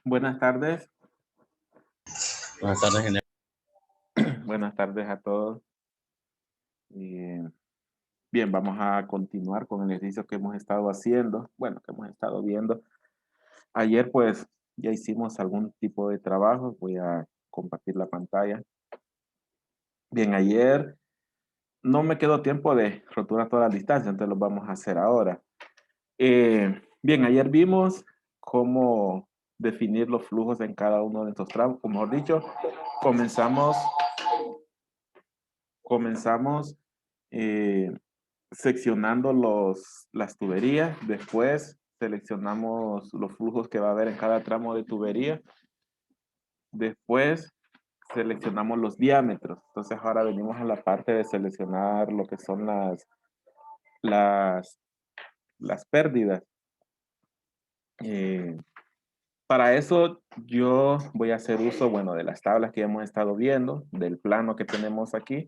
Buenas tardes, Buenas tardes, general. buenas tardes a todos. Eh, Bien, vamos a continuar con el ejercicio que hemos estado haciendo, bueno, que hemos estado viendo. Ayer pues ya hicimos algún tipo de trabajo, voy a compartir la pantalla. Bien, ayer no me quedó tiempo de roturar toda la distancia, entonces lo vamos a hacer ahora. Bien, ayer vimos cómo definir los flujos en cada uno de estos tramos, o mejor dicho, comenzamos, comenzamos eh, seccionando las tuberías, después seleccionamos los flujos que va a haber en cada tramo de tubería, después seleccionamos los diámetros. Entonces ahora venimos a la parte de seleccionar lo que son las, las pérdidas. Eh, para eso yo voy a hacer uso, bueno, de las tablas que hemos estado viendo, del plano que tenemos aquí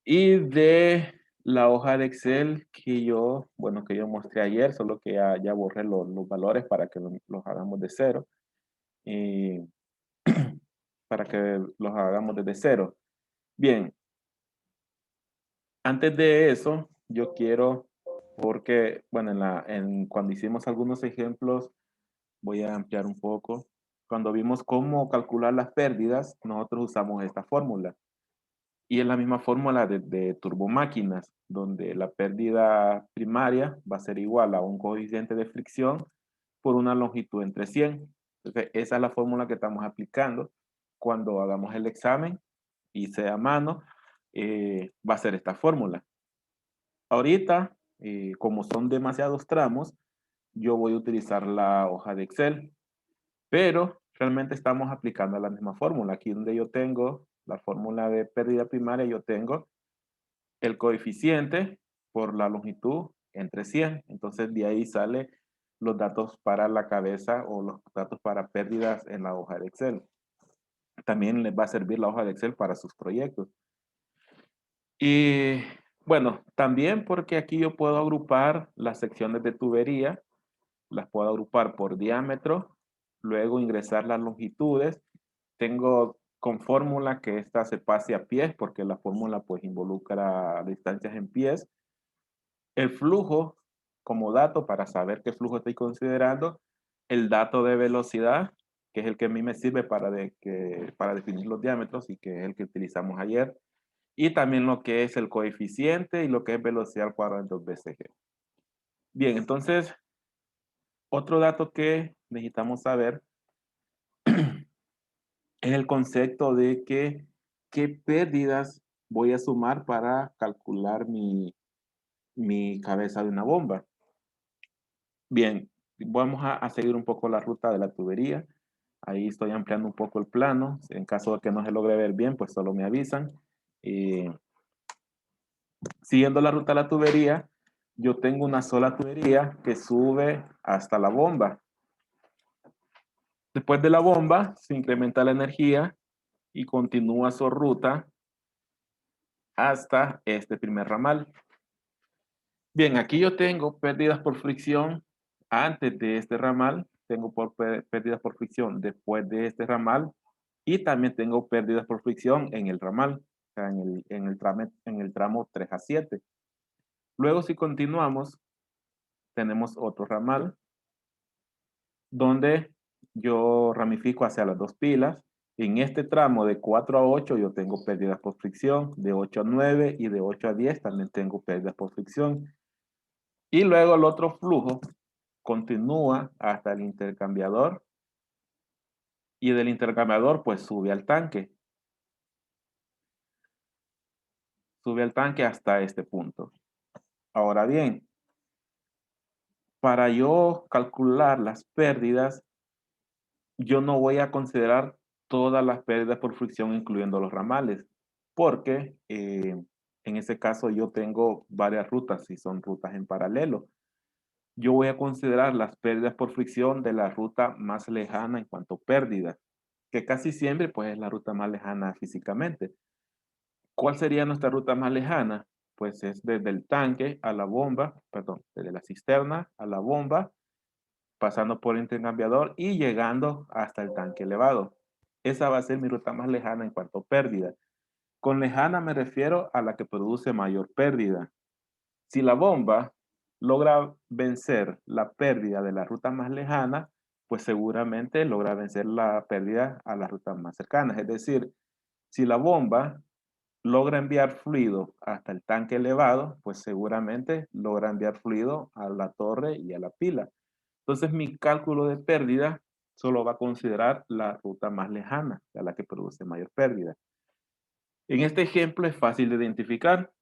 y de la hoja de Excel que yo, bueno, que yo mostré ayer, solo que ya borré los valores para que los hagamos de cero y para que los hagamos desde cero. Bien, antes de eso, yo quiero, porque, bueno, cuando hicimos algunos ejemplos, voy a ampliar un poco. Cuando vimos cómo calcular las pérdidas, nosotros usamos esta fórmula. Y es la misma fórmula de turbomáquinas, donde la pérdida primaria va a ser igual a un coeficiente de fricción por una longitud entre 100. Entonces, esa es la fórmula que estamos aplicando cuando hagamos el examen y sea a mano, va a ser esta fórmula. Ahorita, como son demasiados tramos, yo voy a utilizar la hoja de Excel, pero realmente estamos aplicando la misma fórmula. Aquí donde yo tengo la fórmula de pérdida primaria, yo tengo el coeficiente por la longitud entre 100. Entonces de ahí sale los datos para la cabeza o los datos para pérdidas en la hoja de Excel. También les va a servir la hoja de Excel para sus proyectos. Y bueno, también porque aquí yo puedo agrupar las secciones de tubería, las puedo agrupar por diámetro, luego ingresar las longitudes. Tengo con fórmula que esta se pase a pies porque la fórmula pues involucra distancias en pies. El flujo como dato para saber qué flujo estoy considerando, el dato de velocidad, que es el que a mí me sirve para definir los diámetros y que es el que utilizamos ayer, y también lo que es el coeficiente y lo que es velocidad al cuadrado en 2 BCG. Bien, entonces, otro dato que necesitamos saber es el concepto de qué pérdidas voy a sumar para calcular mi cabeza de una bomba. Bien, vamos a seguir un poco la ruta de la tubería. Ahí estoy ampliando un poco el plano. En caso de que no se logre ver bien, pues solo me avisan. Eh, Siguiendo la ruta de la tubería, yo tengo una sola tubería que sube hasta la bomba. Después de la bomba, se incrementa la energía y continúa su ruta hasta este primer ramal. Bien, aquí yo tengo pérdidas por fricción antes de este ramal, tengo pérdidas por fricción después de este ramal y también tengo pérdidas por fricción en el ramal, o sea, en el tramo 3 a 7. Luego, si continuamos, tenemos otro ramal donde yo ramifico hacia las dos pilas. En este tramo de 4 a 8 yo tengo pérdidas por fricción, de 8 a 9 y de 8 a 10 también tengo pérdidas por fricción. Y luego el otro flujo continúa hasta el intercambiador y del intercambiador pues sube al tanque hasta este punto. Ahora bien, para yo calcular las pérdidas, yo no voy a considerar todas las pérdidas por fricción incluyendo los ramales, porque en ese caso yo tengo varias rutas y son rutas en paralelo. Yo voy a considerar las pérdidas por fricción de la ruta más lejana en cuanto a pérdidas, que casi siempre pues es la ruta más lejana físicamente. ¿Cuál sería nuestra ruta más lejana? Pues es desde el tanque a la bomba, perdón, desde la cisterna a la bomba pasando por el intercambiador y llegando hasta el tanque elevado. Esa va a ser mi ruta más lejana en cuanto a pérdida. Con lejana me refiero a la que produce mayor pérdida. Si la bomba logra vencer la pérdida de la ruta más lejana, pues seguramente logra vencer la pérdida a las rutas más cercanas. Es decir, si la bomba logra enviar fluido hasta el tanque elevado, pues seguramente logra enviar fluido a la torre y a la pila. Entonces mi cálculo de pérdida solo va a considerar la ruta más lejana, a la que produce mayor pérdida. En este ejemplo es fácil de identificar.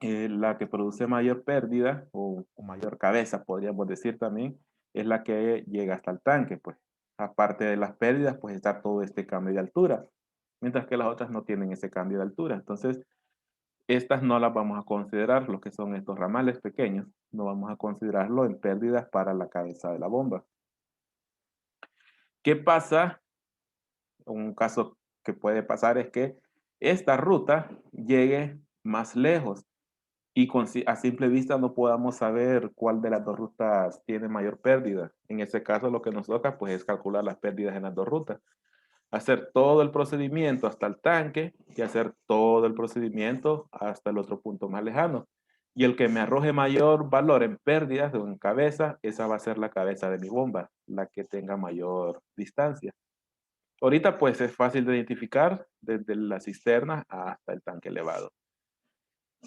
La que produce mayor pérdida o mayor cabeza, podríamos decir también, es la que llega hasta el tanque. Pues aparte de las pérdidas, pues está todo este cambio de altura, mientras que las otras no tienen ese cambio de altura. Entonces, estas no las vamos a considerar, lo que son estos ramales pequeños, no vamos a considerarlo en pérdidas para la cabeza de la bomba. ¿Qué pasa? Un caso que puede pasar es que esta ruta llegue más lejos y a simple vista no podamos saber cuál de las dos rutas tiene mayor pérdida. En ese caso lo que nos toca pues es calcular las pérdidas en las dos rutas. Hacer todo el procedimiento hasta el tanque y hacer todo el procedimiento hasta el otro punto más lejano. Y el que me arroje mayor valor en pérdidas o en cabeza, esa va a ser la cabeza de mi bomba, la que tenga mayor distancia. Ahorita pues es fácil de identificar desde la cisterna hasta el tanque elevado.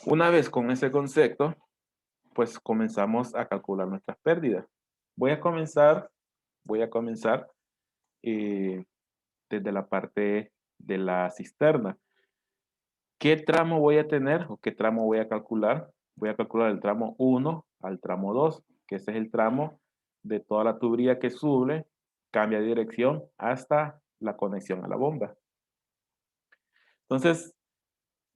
Una vez con ese concepto, pues comenzamos a calcular nuestras pérdidas. Voy a comenzar eh, desde la parte de la cisterna. ¿Qué tramo voy a tener o qué tramo voy a calcular? Voy a calcular el tramo 1 al tramo 2, que ese es el tramo de toda la tubería que sube, cambia de dirección hasta la conexión a la bomba. Entonces,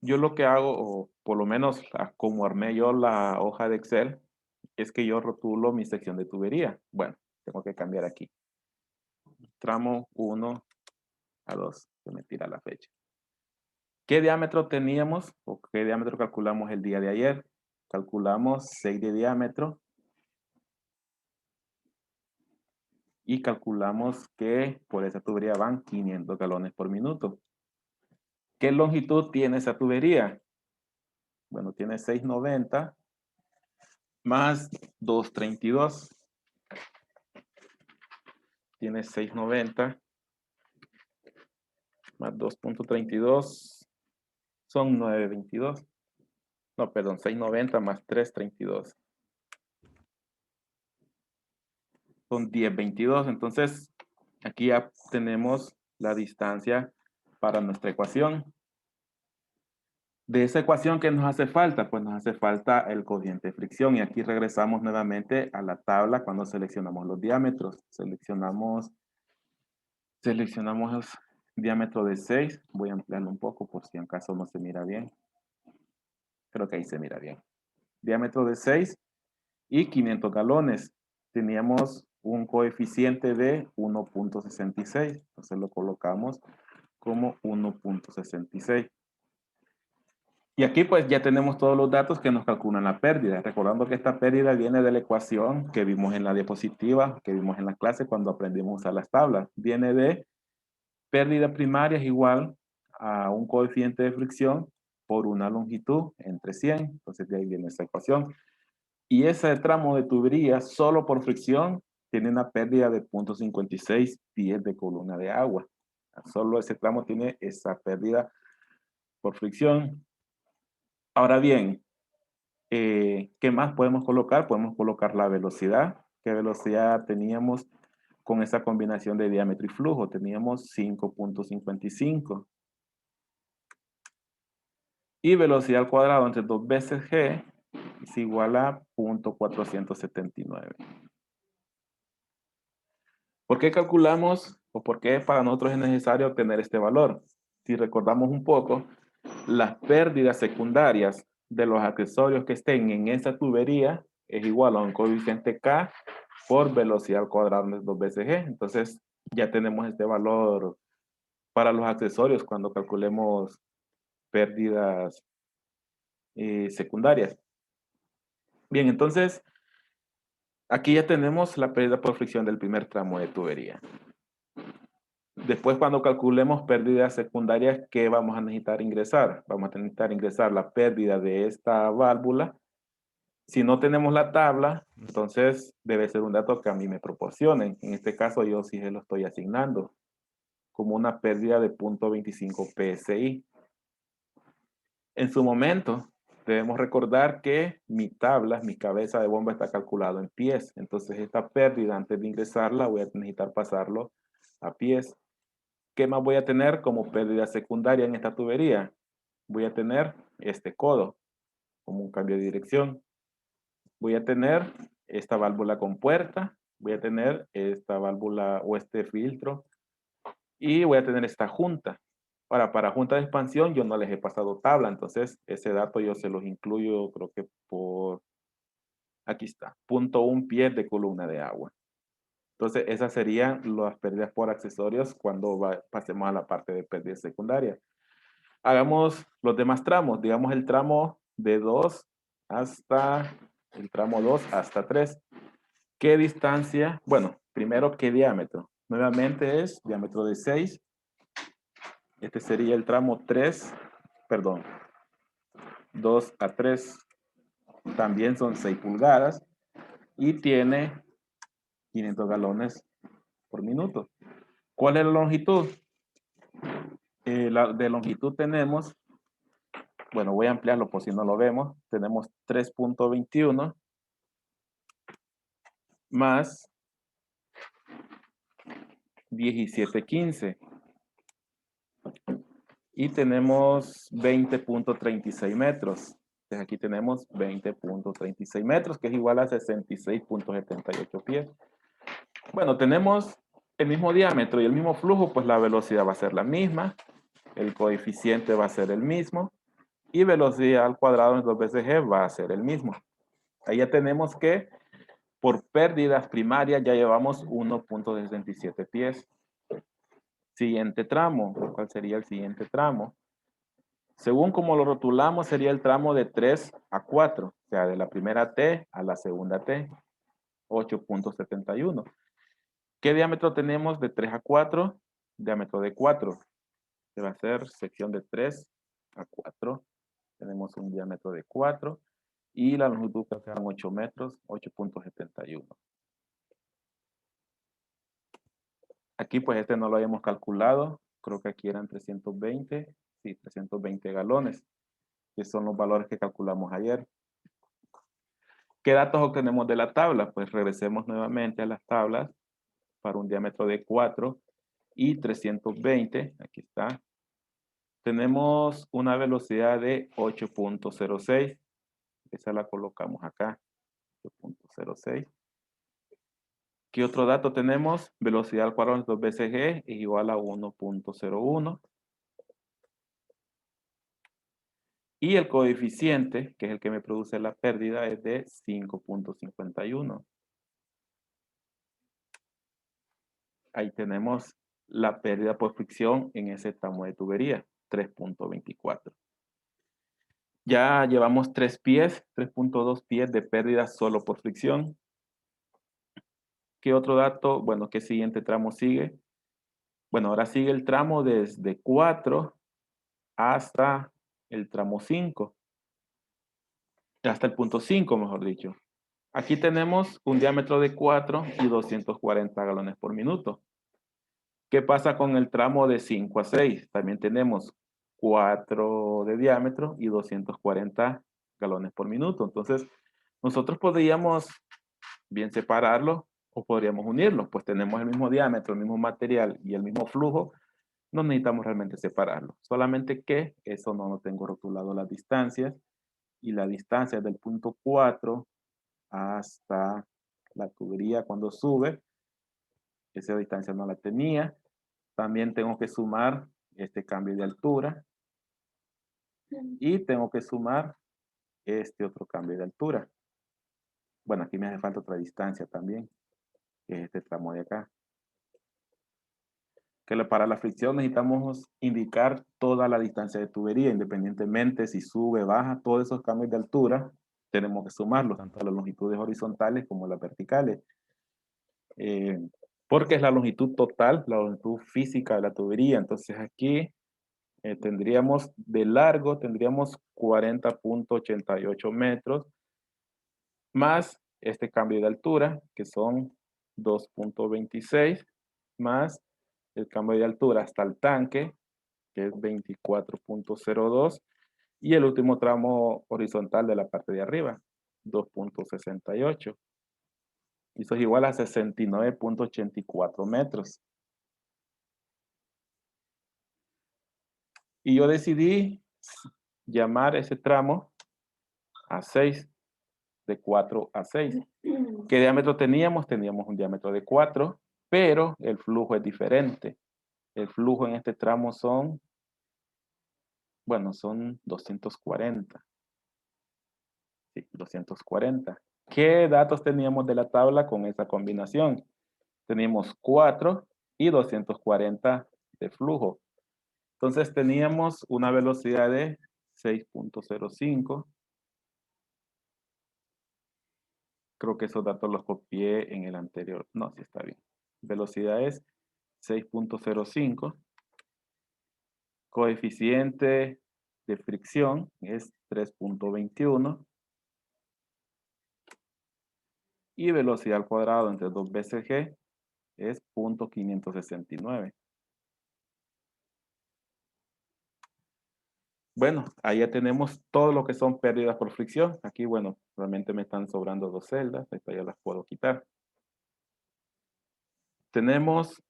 yo lo que hago, o por lo menos como armé yo la hoja de Excel, es que yo rotulo mi sección de tubería. Bueno, tengo que cambiar aquí. Tramo 1 a 2, se me tira la fecha. ¿Qué diámetro teníamos o qué diámetro calculamos el día de ayer? Calculamos 6 de diámetro y calculamos que por esa tubería van 500 galones por minuto. ¿Qué longitud tiene esa tubería? Bueno, tiene 690 más 232. Tiene 690 más 2.32 son 922. No, perdón, 690 más 332. Son 1022. Entonces, aquí ya tenemos la distancia para nuestra ecuación. De esa ecuación, ¿qué nos hace falta? Pues nos hace falta el coeficiente de fricción. Y aquí regresamos nuevamente a la tabla cuando seleccionamos los diámetros. Seleccionamos diámetro de 6. Voy a ampliarlo un poco por si acaso no se mira bien. Creo que ahí se mira bien. Diámetro de 6 y 500 galones. Teníamos un coeficiente de 1.66. Entonces lo colocamos como 1.66. Y aquí pues ya tenemos todos los datos que nos calculan la pérdida. Recordando que esta pérdida viene de la ecuación que vimos en la diapositiva, que vimos en la clase cuando aprendimos a usar las tablas. Viene de pérdida primaria es igual a un coeficiente de fricción por una longitud entre 100. Entonces de ahí viene esta ecuación. Y ese tramo de tubería solo por fricción tiene una pérdida de 0.56 pies de columna de agua. Solo ese tramo tiene esa pérdida por fricción. Ahora bien, ¿qué más podemos colocar? Podemos colocar la velocidad. ¿Qué velocidad teníamos con esa combinación de diámetro y flujo? Teníamos 5.55. Y velocidad al cuadrado entre 2 veces g es igual a 0.479. ¿Por qué calculamos o por qué para nosotros es necesario obtener este valor? Si recordamos un poco, las pérdidas secundarias de los accesorios que estén en esa tubería es igual a un coeficiente K por velocidad al cuadrado de 2 veces G. Entonces ya tenemos este valor para los accesorios cuando calculemos pérdidas secundarias. Bien, entonces Aquí ya tenemos la pérdida por fricción del primer tramo de tubería. Después, cuando calculemos pérdidas secundarias, ¿qué vamos a necesitar ingresar? Vamos a necesitar ingresar la pérdida de esta válvula. Si no tenemos la tabla, entonces debe ser un dato que a mí me proporcionen. En este caso, yo sí se lo estoy asignando como una pérdida de 0.25 PSI. En su momento, debemos recordar que mi tabla, mi cabeza de bomba está calculado en pies. Entonces, esta pérdida, antes de ingresarla, voy a necesitar pasarlo a pies. ¿Qué más voy a tener como pérdida secundaria en esta tubería? Voy a tener este codo como un cambio de dirección. Voy a tener esta válvula con puerta. Voy a tener esta válvula o este filtro. Y voy a tener esta junta. Ahora, para junta de expansión yo no les he pasado tabla, entonces ese dato yo se los incluyo, creo que por, aquí está, 0.1 pies de columna de agua. Entonces esas serían las pérdidas por accesorios cuando pasemos a la parte de pérdida secundaria. Hagamos los demás tramos, digamos el tramo de 2 hasta, el tramo 2 hasta 3. ¿Qué distancia? Bueno, primero, ¿qué diámetro? Nuevamente es diámetro de 6. Este sería el tramo 3, perdón, 2 a 3. También son 6 pulgadas y tiene 500 galones por minuto. ¿Cuál es la longitud? De longitud tenemos, bueno, voy a ampliarlo por si no lo vemos, tenemos 3.21 más 17.15 y tenemos 20.36 metros. Entonces aquí tenemos 20.36 metros, que es igual a 66.78 pies. Bueno, tenemos el mismo diámetro y el mismo flujo, pues la velocidad va a ser la misma, el coeficiente va a ser el mismo y velocidad al cuadrado en 2 veces g va a ser el mismo. Ahí ya tenemos que por pérdidas primarias ya llevamos 1.67 pies. Siguiente tramo, ¿cuál sería el siguiente tramo? Según como lo rotulamos, sería el tramo de 3 a 4, o sea, de la primera T a la segunda T, 8.71. ¿Qué diámetro tenemos de 3 a 4? Diámetro de 4. Que va a ser sección de 3 a 4. Tenemos un diámetro de 4 y la longitud que serán 8 metros, 8.71. Aquí pues este no lo habíamos calculado, creo que aquí eran 320, sí, 320 galones, que son los valores que calculamos ayer. ¿Qué datos obtenemos de la tabla? Pues regresemos nuevamente a las tablas para un diámetro de 4 y 320, aquí está. Tenemos una velocidad de 8.06, esa la colocamos acá, 8.06. ¿Qué otro dato tenemos? Velocidad al cuadrado en 2 veces g es igual a 1.01. Y el coeficiente, que es el que me produce la pérdida, es de 5.51. Ahí tenemos la pérdida por fricción en ese tramo de tubería, 3.24. Ya llevamos 3 pies, 3.2 pies de pérdida solo por fricción. ¿Qué otro dato? Bueno, ¿qué siguiente tramo sigue? Bueno, ahora sigue el tramo desde 4 hasta el tramo 5. Hasta el punto 5, mejor dicho. Aquí tenemos un diámetro de 4 y 240 galones por minuto. ¿Qué pasa con el tramo de 5 a 6? También tenemos 4 de diámetro y 240 galones por minuto. Entonces, nosotros podríamos bien separarlo o podríamos unirlos, pues tenemos el mismo diámetro, el mismo material y el mismo flujo, no necesitamos realmente separarlo. Solamente que eso no lo tengo rotulado las distancias y la distancia del punto 4 hasta la tubería cuando sube, esa distancia no la tenía. También tengo que sumar este cambio de altura y tengo que sumar este otro cambio de altura. Bueno, aquí me hace falta otra distancia también, que es este tramo de acá. Que para la fricción necesitamos indicar toda la distancia de tubería, independientemente si sube, baja, todos esos cambios de altura, tenemos que sumarlos, tanto las longitudes horizontales como las verticales. Porque es la longitud total, la longitud física de la tubería. Entonces aquí tendríamos de largo, tendríamos 40.88 metros, más este cambio de altura, que son 2.26, más el cambio de altura hasta el tanque, que es 24.02, y el último tramo horizontal de la parte de arriba, 2.68. Y eso es igual a 69.84 metros. Y yo decidí llamar ese tramo a 6, de 4 a 6. ¿Qué diámetro teníamos? Teníamos un diámetro de 4, pero el flujo es diferente. El flujo en este tramo son 240. Sí, 240. ¿Qué datos teníamos de la tabla con esa combinación? Teníamos 4 y 240 de flujo. Entonces teníamos una velocidad de 6.05. Creo que esos datos los copié en el anterior. No, sí está bien. Velocidad es 6.05. Coeficiente de fricción es 3.21. Y velocidad al cuadrado entre 2 veces g es 0.569. Bueno, ahí ya tenemos todo lo que son pérdidas por fricción. Aquí, bueno, realmente me están sobrando 2 celdas. Estas ya las puedo quitar. Tenemos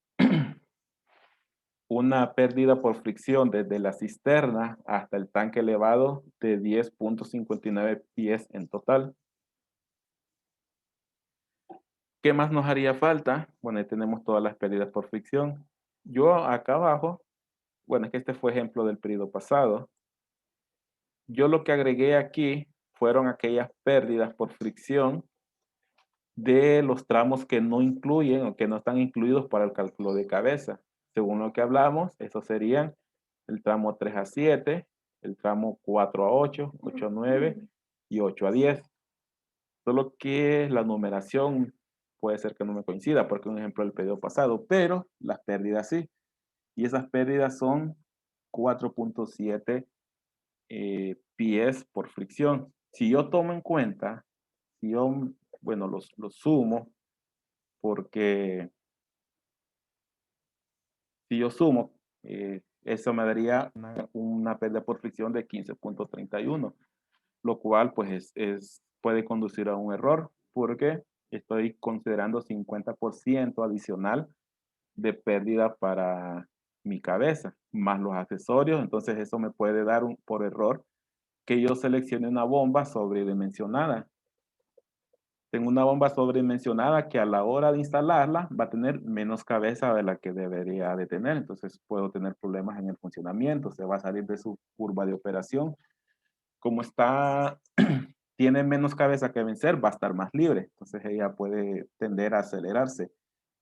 una pérdida por fricción desde la cisterna hasta el tanque elevado de 10.59 pies en total. ¿Qué más nos haría falta? Bueno, ahí tenemos todas las pérdidas por fricción. Yo acá abajo, bueno, es que este fue ejemplo del periodo pasado. Yo lo que agregué aquí fueron aquellas pérdidas por fricción de los tramos que no incluyen o que no están incluidos para el cálculo de cabeza. Según lo que hablamos, esos serían el tramo 3 a 7, el tramo 4 a 8, 8 a 9 y 8 a 10. Solo que la numeración puede ser que no me coincida, porque es un ejemplo del periodo pasado, pero las pérdidas sí. Y esas pérdidas son 4.7 pies por fricción. Si yo tomo en cuenta, si yo, bueno, los sumo, porque si yo sumo, eso me daría una pérdida por fricción de 15.31, lo cual pues puede conducir a un error, porque estoy considerando 50% adicional de pérdida para mi cabeza, más los accesorios. Entonces eso me puede dar por error que yo seleccione una bomba sobredimensionada. Tengo una bomba sobredimensionada que a la hora de instalarla va a tener menos cabeza de la que debería de tener. Entonces puedo tener problemas en el funcionamiento, se va a salir de su curva de operación. Como está, tiene menos cabeza que vencer, va a estar más libre. Entonces ella puede tender a acelerarse.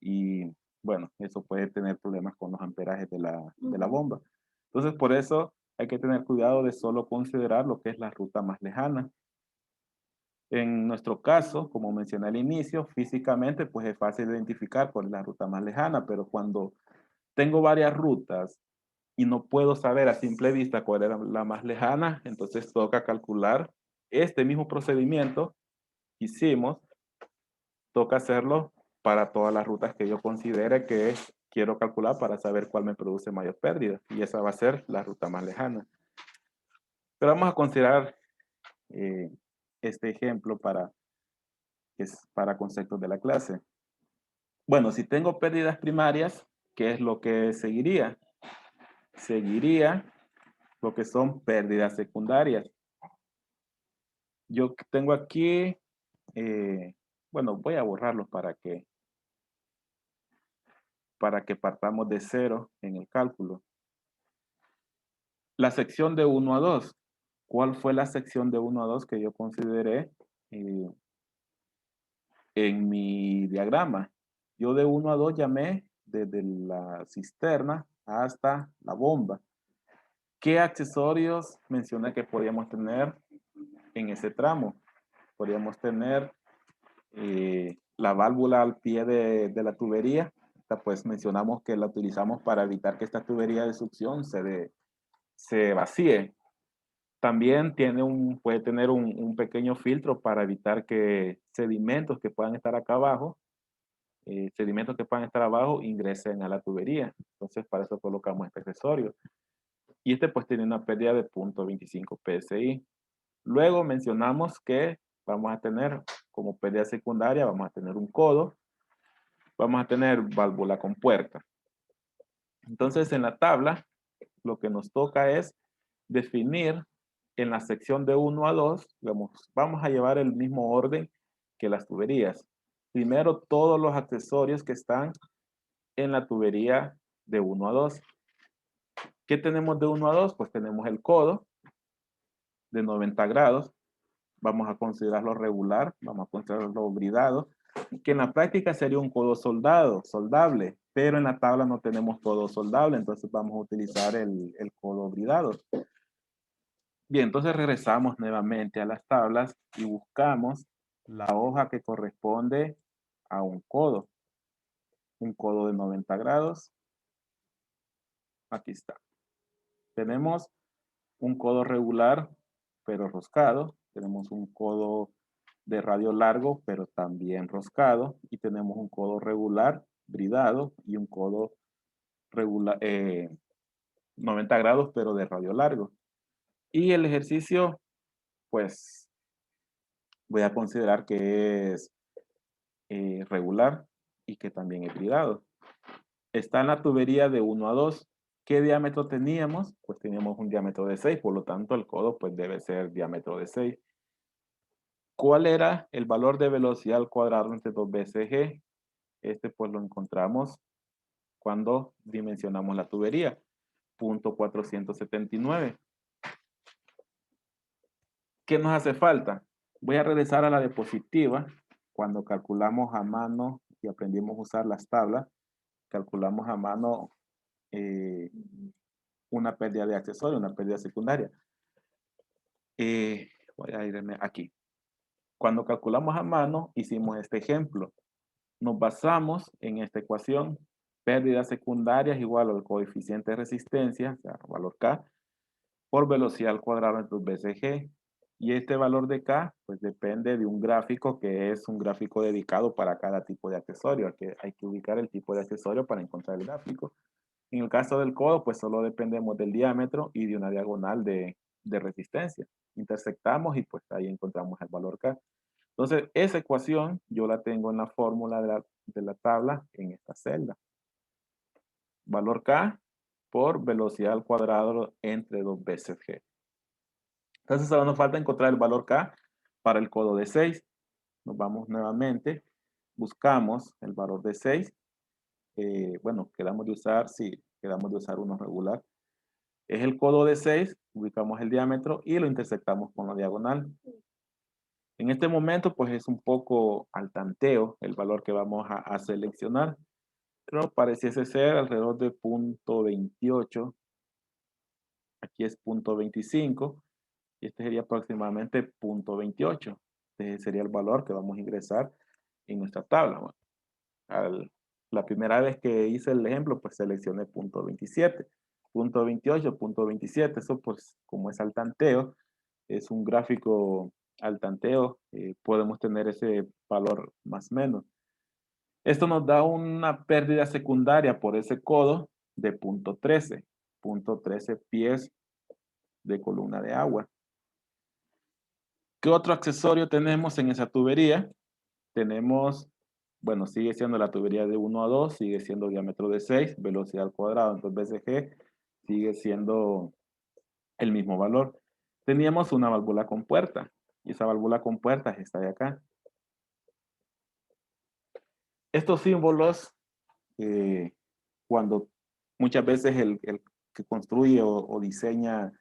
Y bueno, eso puede tener problemas con los amperajes de la bomba. Entonces por eso hay que tener cuidado de solo considerar lo que es la ruta más lejana. En nuestro caso, como mencioné al inicio, físicamente pues es fácil identificar cuál es la ruta más lejana, pero cuando tengo varias rutas y no puedo saber a simple vista cuál era la más lejana, entonces toca calcular este mismo procedimiento que hicimos, toca hacerlo para todas las rutas que yo considere que quiero calcular para saber cuál me produce mayor pérdida, y esa va a ser la ruta más lejana. Pero vamos a considerar este ejemplo para conceptos de la clase. Bueno, si tengo pérdidas primarias, ¿qué es lo que seguiría? Seguiría lo que son pérdidas secundarias. Yo tengo aquí, bueno, voy a borrarlos para que partamos de cero en el cálculo. La sección de 1 a 2. ¿Cuál fue la sección de 1 a 2 que yo consideré en mi diagrama? Yo de 1 a 2 llamé desde la cisterna hasta la bomba. ¿Qué accesorios mencioné que podíamos tener en ese tramo? podríamos tener la válvula al pie de la tubería. Esta, pues mencionamos que la utilizamos para evitar que esta tubería de succión se vacíe. También puede tener un pequeño filtro para evitar que sedimentos que puedan estar acá abajo, ingresen a la tubería. Entonces, para eso colocamos este accesorio. Y este pues tiene una pérdida de 0.25 PSI. Luego mencionamos que vamos a tener como pérdida secundaria, vamos a tener un codo, vamos a tener válvula compuerta. Entonces, en la tabla, lo que nos toca es definir en la sección de 1 a 2, vamos a llevar el mismo orden que las tuberías. Primero, todos los accesorios que están en la tubería de 1 a 2. ¿Qué tenemos de 1 a 2? Pues tenemos el codo de 90 grados. Vamos a considerarlo regular, vamos a considerarlo bridado, que en la práctica sería un codo soldable, pero en la tabla no tenemos codo soldable, entonces vamos a utilizar el codo bridado. Bien, entonces regresamos nuevamente a las tablas y buscamos la hoja que corresponde a un codo de 90 grados. Aquí está. Tenemos un codo regular, pero roscado. Tenemos un codo de radio largo, pero también roscado. Y tenemos un codo regular, bridado, y un codo regular, 90 grados, pero de radio largo. Y el ejercicio, pues, voy a considerar que es regular y que también es bridado. Está en la tubería de 1 a 2. ¿Qué diámetro teníamos? Pues teníamos un diámetro de 6, por lo tanto el codo pues debe ser diámetro de 6. ¿Cuál era el valor de velocidad al cuadrado entre 2 veces G? Este pues lo encontramos cuando dimensionamos la tubería. 0.479. ¿Qué nos hace falta? Voy a regresar a la diapositiva. Cuando calculamos a mano y aprendimos a usar las tablas, calculamos a mano una pérdida de accesorio, una pérdida secundaria. Voy a irme aquí. Cuando calculamos a mano, hicimos este ejemplo. Nos basamos en esta ecuación. Pérdidas secundarias igual al coeficiente de resistencia, o sea, valor K, por velocidad al cuadrado entre veces G. Y este valor de K, pues depende de un gráfico que es un gráfico dedicado para cada tipo de accesorio. Hay que ubicar el tipo de accesorio para encontrar el gráfico. En el caso del codo, pues solo dependemos del diámetro y de una diagonal de resistencia. Intersectamos y pues ahí encontramos el valor K. Entonces, esa ecuación yo la tengo en la fórmula de la tabla en esta celda. Valor K por velocidad al cuadrado entre 2 veces G. Entonces, ahora nos falta encontrar el valor K para el codo de 6. Nos vamos nuevamente, buscamos el valor de 6. Bueno, quedamos de usar uno regular. Es el codo de 6, ubicamos el diámetro y lo intersectamos con la diagonal. En este momento, pues es un poco al tanteo el valor que vamos a seleccionar. Pero pareciese ser alrededor de 0.28. Aquí es 0.25. Y este sería aproximadamente 0.28. Este sería el valor que vamos a ingresar en nuestra tabla. Bueno, la primera vez que hice el ejemplo, pues seleccioné 0.27. 0.28, 0.27. Eso pues como es al tanteo, es un gráfico al tanteo, podemos tener ese valor más o menos. Esto nos da una pérdida secundaria por ese codo de 0.13. 0.13 pies de columna de agua. ¿Qué otro accesorio tenemos en esa tubería? Tenemos, bueno, sigue siendo la tubería de 1 a 2, sigue siendo diámetro de 6, velocidad al cuadrado, entonces BCG sigue siendo el mismo valor. Teníamos una válvula compuerta, y esa válvula compuerta está de acá. Estos símbolos, cuando muchas veces el que construye o diseña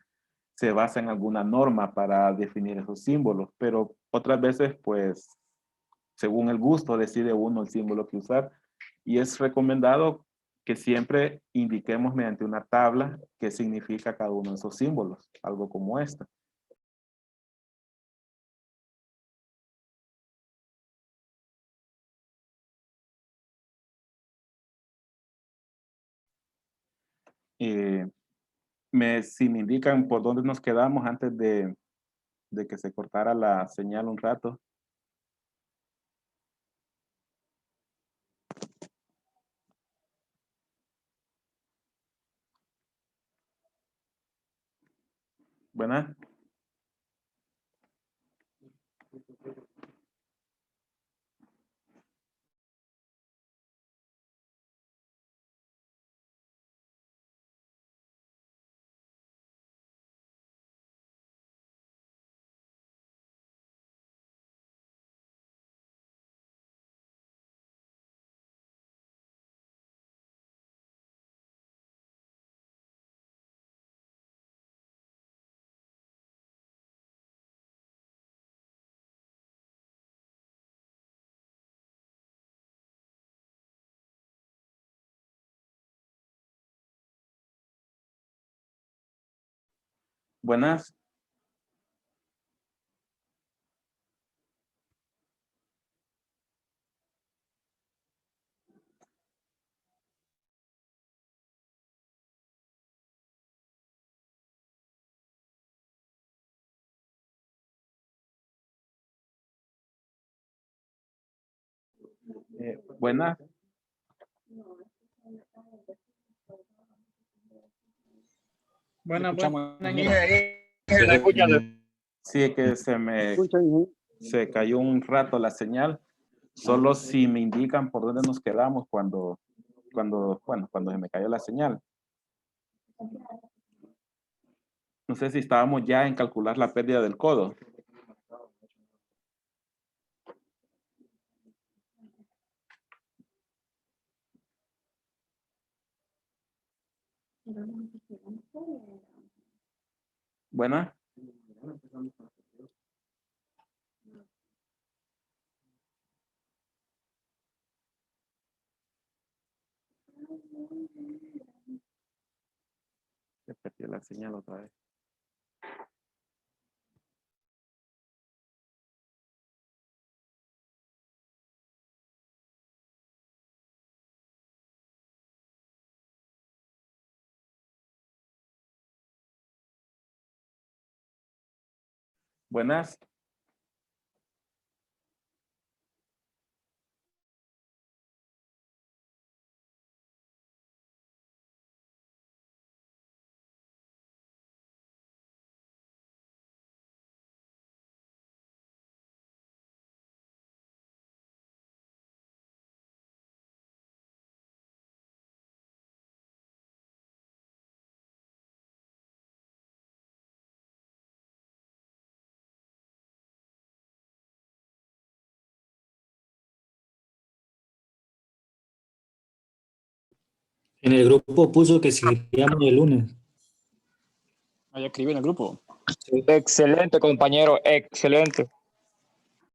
se basa en alguna norma para definir esos símbolos, pero otras veces, pues, según el gusto, decide uno el símbolo que usar. Y es recomendado que siempre indiquemos mediante una tabla qué significa cada uno de esos símbolos, algo como esta. si me indican por dónde nos quedamos antes de que se cortara la señal un rato. Buenas. Buenas. Buenas. Buenas, Escuchamos, buenas. Sí, es que se cayó un rato la señal. Solo si me indican por dónde nos quedamos cuando se me cayó la señal. No sé si estábamos ya en calcular la pérdida del codo. Buenas. Se perdió la señal otra vez. Buenas. En el grupo puso que seguiríamos el lunes. ahí escribí en el grupo. Sí. Excelente, compañero, excelente.